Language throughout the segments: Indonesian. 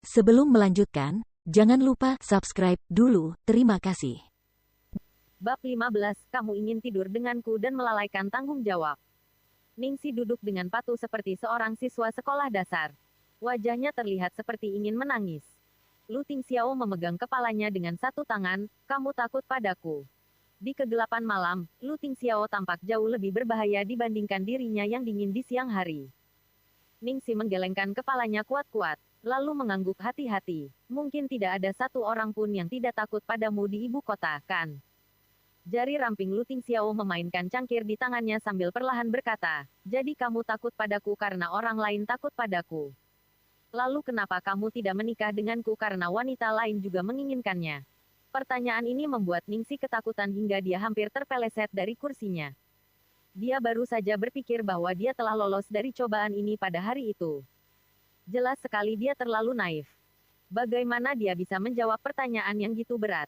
Sebelum melanjutkan, jangan lupa subscribe dulu. Terima kasih. Bab 15, kamu ingin tidur denganku dan melalaikan tanggung jawab. Ningsi duduk dengan patuh seperti seorang siswa sekolah dasar. Wajahnya terlihat seperti ingin menangis. Lu Tingxiao memegang kepalanya dengan satu tangan, kamu takut padaku. Di kegelapan malam, Lu Tingxiao tampak jauh lebih berbahaya dibandingkan dirinya yang dingin di siang hari. Ningsi menggelengkan kepalanya kuat-kuat, lalu mengangguk hati-hati. Mungkin tidak ada satu orang pun yang tidak takut padamu di ibu kota, kan? Jari ramping Lu Tingxiao memainkan cangkir di tangannya sambil perlahan berkata, jadi kamu takut padaku karena orang lain takut padaku. Lalu kenapa kamu tidak menikah denganku karena wanita lain juga menginginkannya? Pertanyaan ini membuat Ningsi ketakutan hingga dia hampir terpeleset dari kursinya. Dia baru saja berpikir bahwa dia telah lolos dari cobaan ini pada hari itu. Jelas sekali dia terlalu naif. Bagaimana dia bisa menjawab pertanyaan yang gitu berat?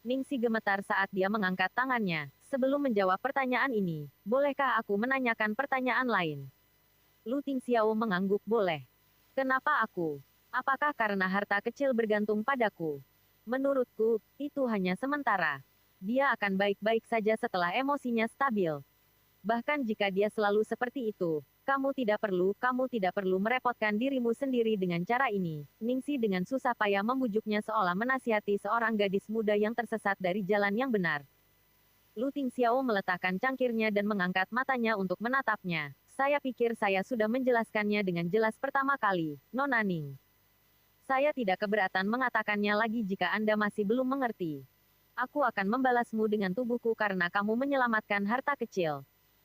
Ningsi gemetar saat dia mengangkat tangannya. Sebelum menjawab pertanyaan ini, bolehkah aku menanyakan pertanyaan lain? Lu Tingxiao mengangguk, boleh. Kenapa aku? Apakah karena harta kecil bergantung padaku? Menurutku, itu hanya sementara. Dia akan baik-baik saja setelah emosinya stabil. Bahkan jika dia selalu seperti itu, kamu tidak perlu merepotkan dirimu sendiri dengan cara ini. Ningsi dengan susah payah membujuknya seolah menasihati seorang gadis muda yang tersesat dari jalan yang benar. Lu Tingxiao meletakkan cangkirnya dan mengangkat matanya untuk menatapnya. Saya pikir saya sudah menjelaskannya dengan jelas pertama kali, Nona Ning. Saya tidak keberatan mengatakannya lagi jika Anda masih belum mengerti. Aku akan membalasmu dengan tubuhku karena kamu menyelamatkan harta kecil.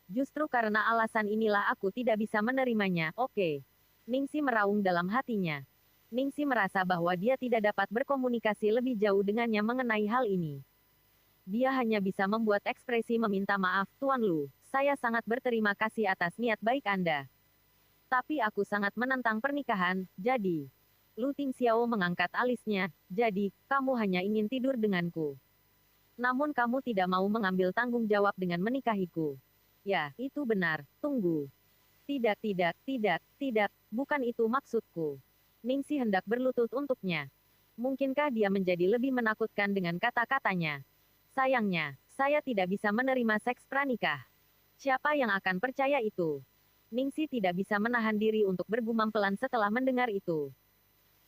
Justru karena alasan inilah aku tidak bisa menerimanya, oke. Ningsi meraung dalam hatinya. Ningsi merasa bahwa dia tidak dapat berkomunikasi lebih jauh dengannya mengenai hal ini. Dia hanya bisa membuat ekspresi meminta maaf, Tuan Lu. Saya sangat berterima kasih atas niat baik Anda. Tapi aku sangat menentang pernikahan, jadi... Lu Tingxiao mengangkat alisnya, jadi, kamu hanya ingin tidur denganku. Namun kamu tidak mau mengambil tanggung jawab dengan menikahiku. Ya, itu benar. Tunggu. Tidak, bukan itu maksudku. Ningsi hendak berlutut untuknya. Mungkinkah dia menjadi lebih menakutkan dengan kata-katanya? Sayangnya, saya tidak bisa menerima seks pranikah. Siapa yang akan percaya itu? Ningsi tidak bisa menahan diri untuk bergumam pelan setelah mendengar itu.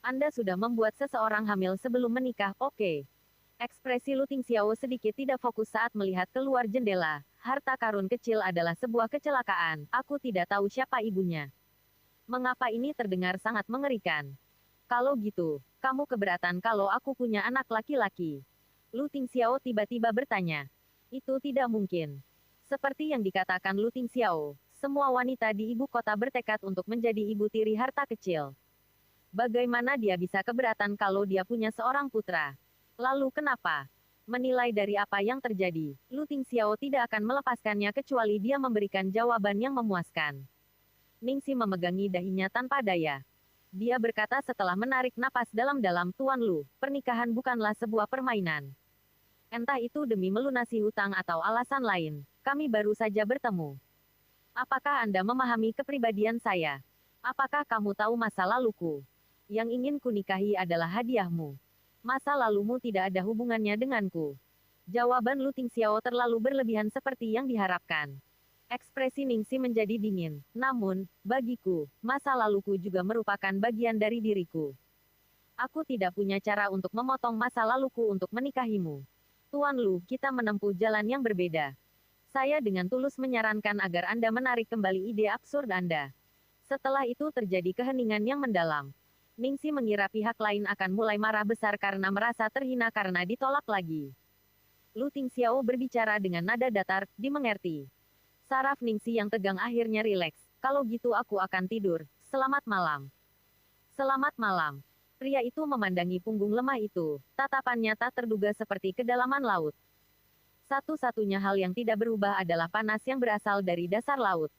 Anda sudah membuat seseorang hamil sebelum menikah, oke. Ekspresi Lu Tingxiao sedikit tidak fokus saat melihat keluar jendela. Harta karun kecil adalah sebuah kecelakaan. Aku tidak tahu siapa ibunya. Mengapa ini terdengar sangat mengerikan? Kalau gitu, kamu keberatan kalau aku punya anak laki-laki? Lu Tingxiao tiba-tiba bertanya. Itu tidak mungkin. Seperti yang dikatakan Lu Tingxiao, semua wanita di ibu kota bertekad untuk menjadi ibu tiri harta kecil. Bagaimana dia bisa keberatan kalau dia punya seorang putra? Lalu kenapa? Menilai dari apa yang terjadi, Lu Tingxiao tidak akan melepaskannya kecuali dia memberikan jawaban yang memuaskan. Ningsi memegangi dahinya tanpa daya. Dia berkata setelah menarik napas dalam-dalam, Tuan Lu, pernikahan bukanlah sebuah permainan. Entah itu demi melunasi hutang atau alasan lain, kami baru saja bertemu. Apakah Anda memahami kepribadian saya? Apakah kamu tahu masa laluku? Yang ingin kunikahi adalah hadiahmu. Masa lalumu tidak ada hubungannya denganku. Jawaban Lu Tingxiao terlalu berlebihan seperti yang diharapkan. Ekspresi Ningsi menjadi dingin. Namun, bagiku, masa laluku juga merupakan bagian dari diriku. Aku tidak punya cara untuk memotong masa laluku untuk menikahimu. Tuan Lu, kita menempuh jalan yang berbeda. Saya dengan tulus menyarankan agar Anda menarik kembali ide absurd Anda. Setelah itu terjadi keheningan yang mendalam. Ningsi mengira pihak lain akan mulai marah besar karena merasa terhina karena ditolak lagi. Lu Tingxiao berbicara dengan nada datar, dimengerti. Saraf Ningsi yang tegang akhirnya rileks. Kalau gitu aku akan tidur. Selamat malam. Selamat malam. Pria itu memandangi punggung lemah itu. Tatapannya tak terduga seperti kedalaman laut. Satu-satunya hal yang tidak berubah adalah panas yang berasal dari dasar laut.